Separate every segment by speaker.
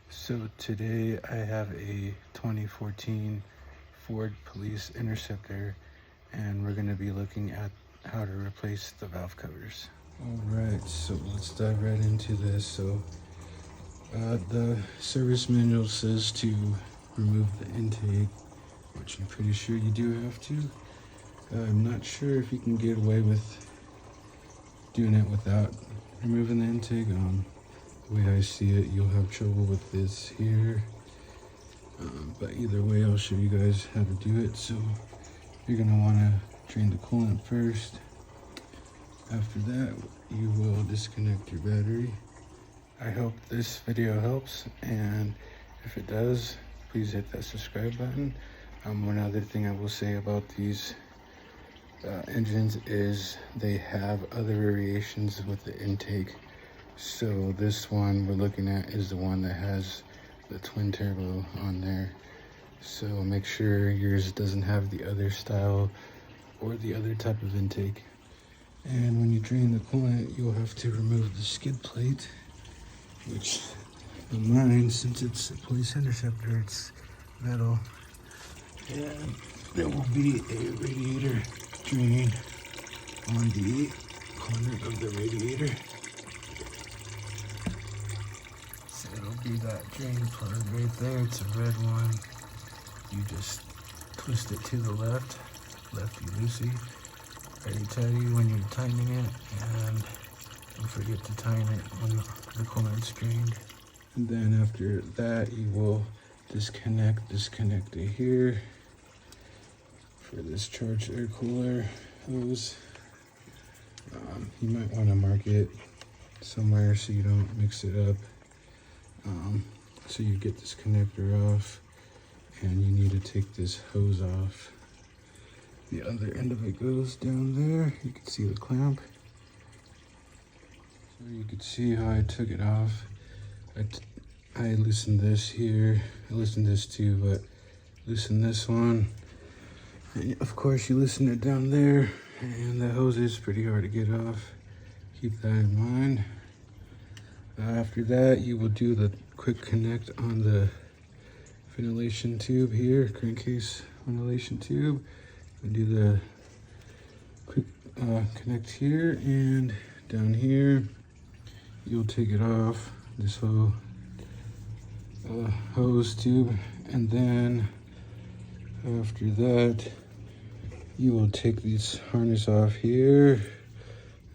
Speaker 1: So today I have a 2014 Ford Police Interceptor, and we're going to be looking at how to replace the valve covers. Alright, so let's dive right into this. So the service manual says to remove the intake, which I'm pretty sure you do have to. I'm not sure if you can get away with doing it without removing the intake. The way I see it, you'll have trouble with this here. But either way, I'll show you guys how to do it. So you're gonna wanna drain the coolant first. After that, you will disconnect your battery. I hope this video helps, and if it does, please hit that subscribe button. One other thing I will say about these engines is they have other variations with the intake. So this one we're looking at is the one that has the twin turbo on there. So make sure yours doesn't have the other style or the other type of intake. And when you drain the coolant, you'll have to remove the skid plate, which on mine, since it's a Police Interceptor, it's metal. And there will be a radiator drain on the corner of the radiator. So it'll be that drain plug right there. It's a red one. You just twist it to the left, lefty-loosey, righty-tighty when you're tightening it, and don't forget to tighten it when the coolant's drained. And then after that, you will disconnect this connector here for this charged air cooler hose. You might want to mark it somewhere so you don't mix it up. So you get this connector off, and you need to take this hose off. The other end of it goes down there. You can see the clamp. So you can see how I took it off. I loosened this here. I loosened this too, but loosen this one. And of course, you loosen it down there, and the hose is pretty hard to get off. Keep that in mind. After that, you will do the quick connect on the ventilation tube here, crankcase ventilation tube. And do the quick connect here, and down here, you'll take it off, this whole hose tube. And then after that, you will take this harness off here,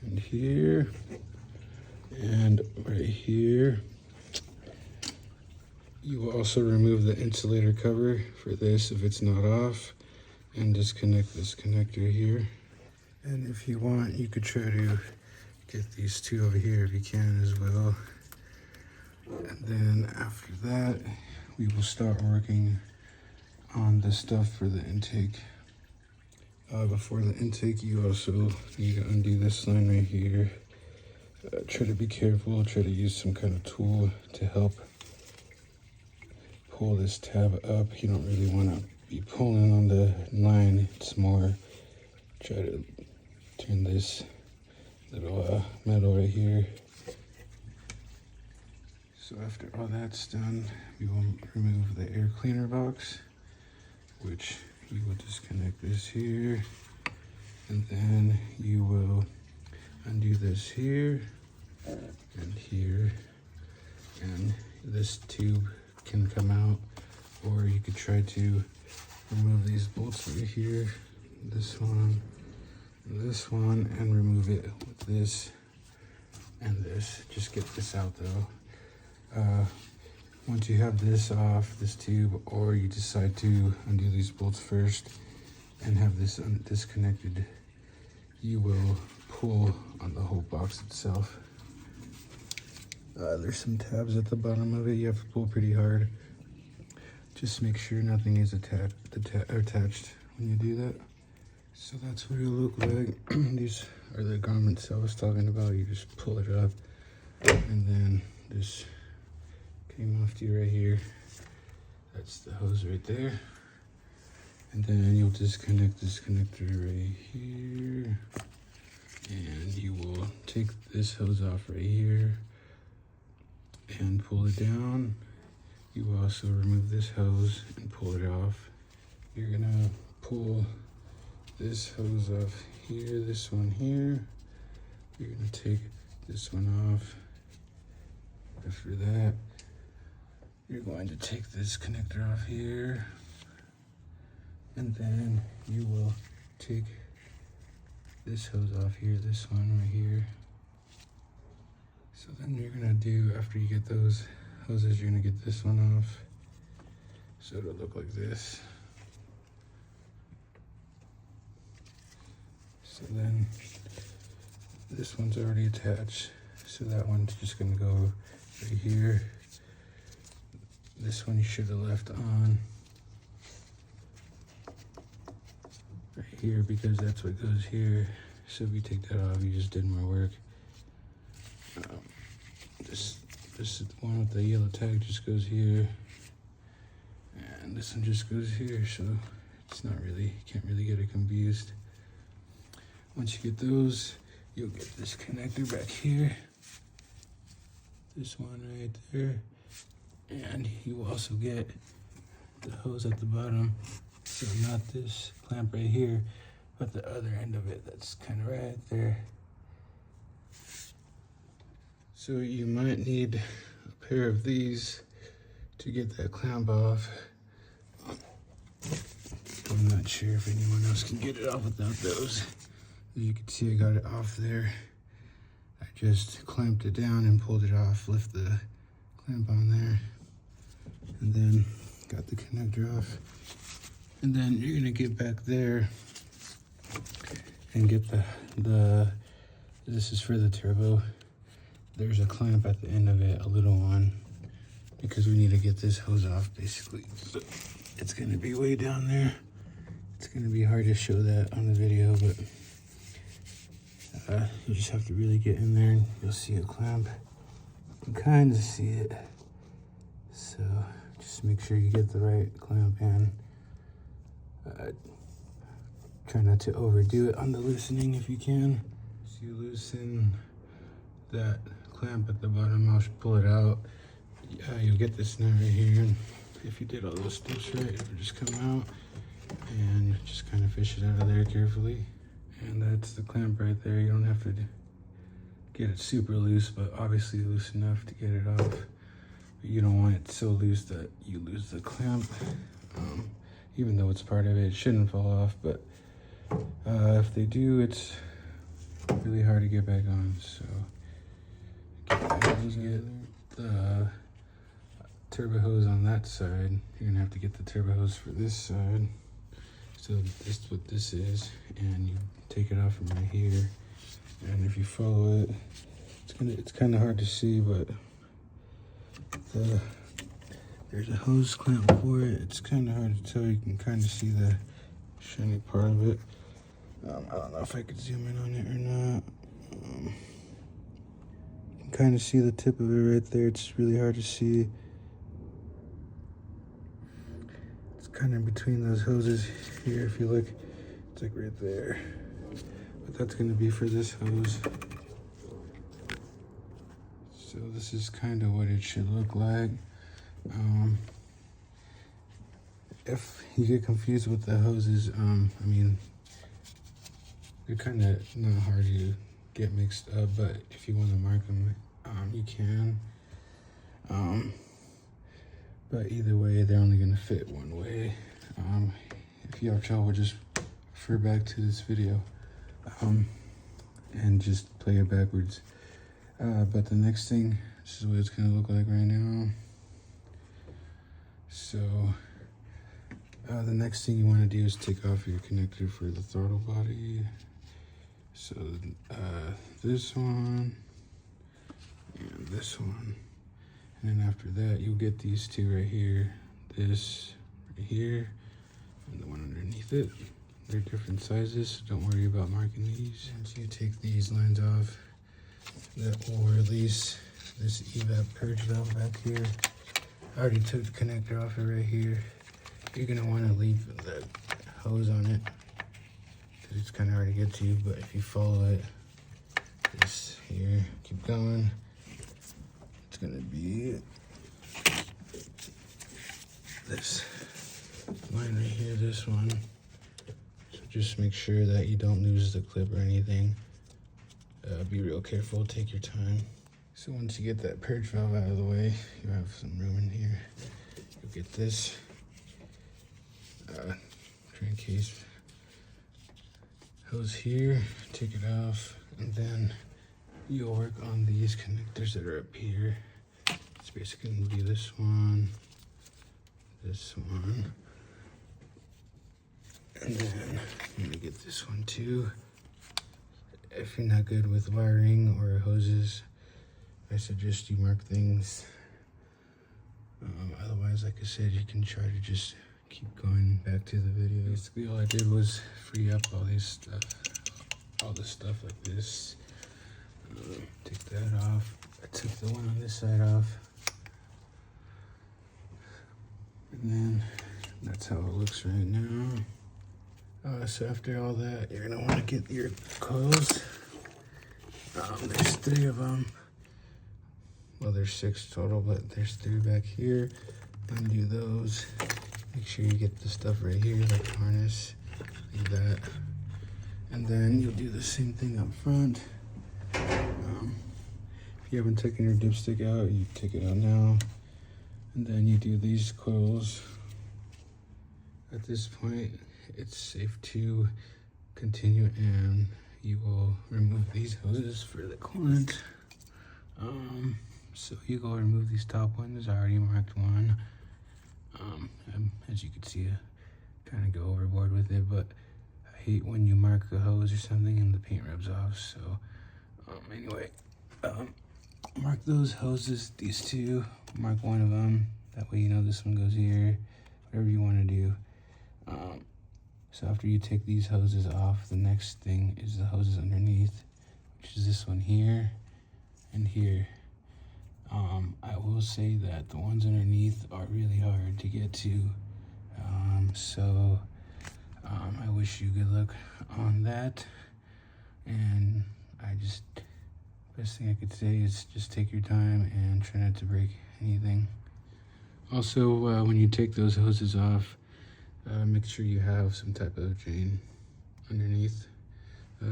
Speaker 1: and here, and right here. You will also remove the insulator cover for this if it's not off, and disconnect this connector here. And if you want, you could try to get these two over here if you can as well. And then after that, we will start working on the stuff for the intake. Before the intake, you also need to undo this line right here. Try to be careful, try to use some kind of tool to help pull this tab up. You don't really want to be pulling on the line. It's more try to turn this little metal right here. So after all that's done, we will remove the air cleaner box, which you will disconnect this here, and then you will undo this here and here, and this tube can come out, or you could try to remove these bolts right here, this one, and remove it with this and this. Just get this out though. Once you have this off, this tube, or you decide to undo these bolts first and have this disconnected, you will pull on the whole box itself. There's some tabs at the bottom of it. You have to pull pretty hard. Just make sure nothing is attached when you do that. So that's what it'll look like. These are the garments I was talking about. You just pull it up, and then this came off to you right here. That's the hose right there. And then you'll disconnect this connector right here, and you will take this hose off right here and pull it down, you also remove this hose and pull it off. You're gonna pull this hose off here, this one here. You're gonna take this one off. After that, you're going to take this connector off here, and then you will take this hose off here, this one right here. So then you're gonna do, after you get those hoses, you're gonna get this one off. So it'll look like this. So then this one's already attached. So that one's just gonna go right here. This one you should have left on right here because that's what goes here. So if you take that off, you just did more work. This is the one with the yellow tag, just goes here, and this one just goes here. So it's not really, you can't really get it confused. Once you get those, you'll get this connector back here, this one right there, and you will also get the hose at the bottom. So not this clamp right here, but the other end of it that's kind of right there. So you might need a pair of these to get that clamp off. I'm not sure if anyone else can get it off without those. As you can see, I got it off there. I just clamped it down and pulled it off, lift the clamp on there, and then got the connector off. And then you're gonna get back there and get the this is for the turbo. There's a clamp at the end of it, a little one, because we need to get this hose off basically. So it's gonna be way down there. It's gonna be hard to show that on the video, but you just have to really get in there and you'll see a clamp. You can kind of see it. So just make sure you get the right clamp in. Try not to overdo it on the loosening if you can. So you loosen that clamp at the bottom, I'll pull it out. You'll get this nut right here, and if you did all those steps right, it'll just come out, and you just kind of fish it out of there carefully. And that's the clamp right there. You don't have to get it super loose, but obviously loose enough to get it off. But you don't want it so loose that you lose the clamp. Even though it's part of it, it shouldn't fall off, but if they do, it's really hard to get back on. So get the turbo hose on that side. You're gonna have to get the turbo hose for this side. So this is what this is, and you take it off from right here. And if you follow it, it's kind of hard to see, but there's a hose clamp for it. It's kind of hard to tell. You can kind of see the shiny part of it. I don't know if I could zoom in on it or not. You can kind of see the tip of it right there. It's really hard to see. It's kind of between those hoses here. If you look, it's like right there. But that's going to be for this hose. So this is kind of what it should look like. If you get confused with the hoses, I mean, they're kind of not hard to get mixed up, but if you want to mark them, you can. But either way, they're only going to fit one way. If you have trouble, just refer back to this video and just play it backwards. But the next thing, this is what it's going to look like right now. So the next thing you want to do is take off your connector for the throttle body. So this one and this one, and then after that you'll get these two right here, this right here and the one underneath it. They're different sizes, so don't worry about marking these. Once you take these lines off, that will release this evap purge valve back here. I already took the connector off it right here. You're gonna want to leave that hose on it because it's kind of hard to get to, but if you follow it, this here, keep going, it's gonna be this line right here, this one. So just make sure that you don't lose the clip or anything. Be real careful, take your time. So once you get that purge valve out of the way, you have some room in here. You'll get this crankcase hose here, take it off, and then you'll work on these connectors that are up here. It's basically gonna be this one, and then I'm gonna get this one too. If you're not good with wiring or hoses, I suggest you mark things. Otherwise, like I said, you can try to just keep going back to the video. Basically, all I did was free up all this stuff like this. Take that off. I took the one on this side off. And then that's how it looks right now. So after all that, you're gonna want to get your coils. There's 3 of them. Well, there's 6 total, but there's 3 back here. Undo those. Make sure you get the stuff right here, like the harness, like that. And then you'll do the same thing up front. If you haven't taken your dipstick out, you take it out now. And then you do these coils. At this point, it's safe to continue, and you will remove these hoses for the coolant. So you go remove these top ones. I already marked one. As you can see, I kind of go overboard with it, but I hate when you mark a hose or something and the paint rubs off. So anyway, mark those hoses, these 2, mark one of them. That way you know this one goes here, whatever you want to do. So after you take these hoses off, the next thing is the hoses underneath, which is this one here and here. I will say that the ones underneath are really hard to get to. I wish you good luck on that. And best thing I could say is just take your time and try not to break anything. Also, when you take those hoses off, make sure you have some type of drain underneath,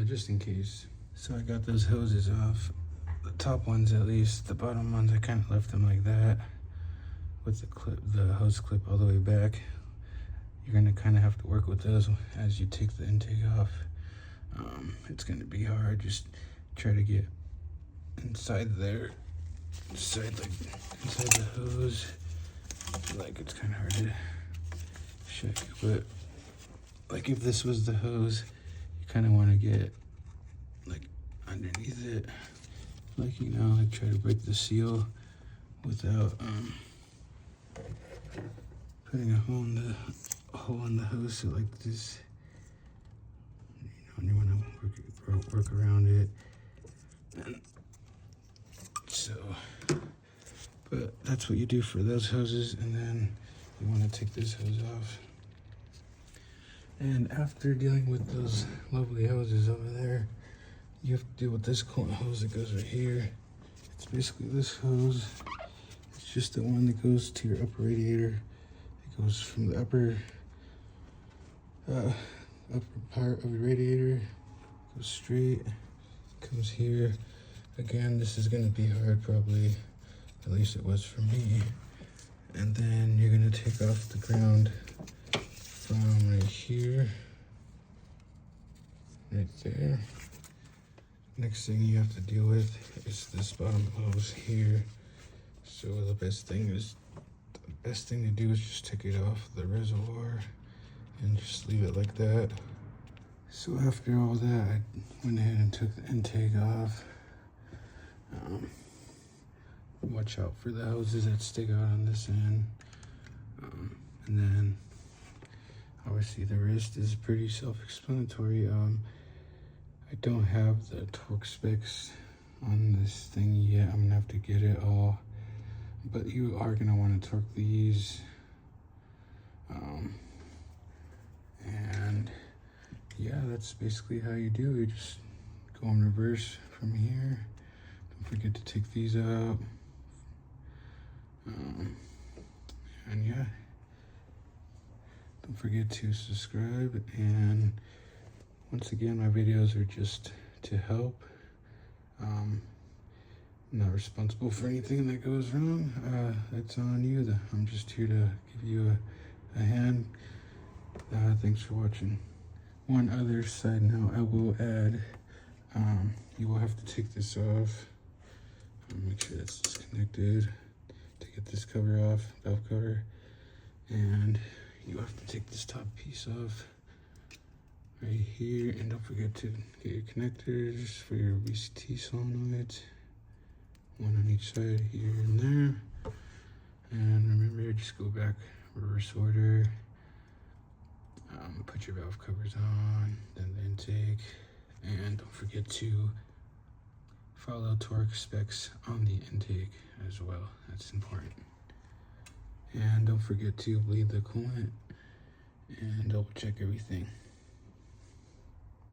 Speaker 1: just in case. So I got those hoses off, the top ones at least. The bottom ones, I kind of left them like that with the hose clip all the way back. You're gonna kind of have to work with those as you take the intake off. It's gonna be hard. Just try to get inside there, inside the hose. Like, it's kind of hard to check, but like if this was the hose, you kind of want to get like underneath it, like, you know, like try to break the seal without putting a hole in the hose. So like this, you know, and you want to work around it. And so, but that's what you do for those hoses, and then you want to take this hose off. And after dealing with those lovely hoses over there, you have to deal with this coolant hose that goes right here. It's basically this hose. It's just the one that goes to your upper radiator. It goes from the upper part of the radiator, goes straight, comes here. Again, this is gonna be hard probably, at least it was for me. And then you're gonna take off the ground from right here, right there. Next thing you have to deal with is this bottom hose here. So the best thing to do is just take it off the reservoir and just leave it like that. So after all that, I went ahead and took the intake off. Watch out for the hoses that stick out on this end. And then obviously the rest is pretty self-explanatory. I don't have the torque specs on this thing yet. I'm gonna have to get it all, but you are gonna want to torque these. And yeah, that's basically how you do it. Just go in reverse from here. Don't forget to take these out. And yeah, forget to subscribe, and once again, my videos are just to help. I'm not responsible for anything that goes wrong. That's on you. I'm just here to give you a hand. Thanks for watching. One other side note I will add, you will have to take this off. Make sure that's disconnected to get this cover off, valve cover. And you have to take this top piece off right here. And don't forget to get your connectors for your VCT solenoids. One on each side, here and there. And remember, just go back reverse order. Put your valve covers on, then the intake. And don't forget to follow torque specs on the intake as well. That's important. And don't forget to bleed the coolant and double check everything.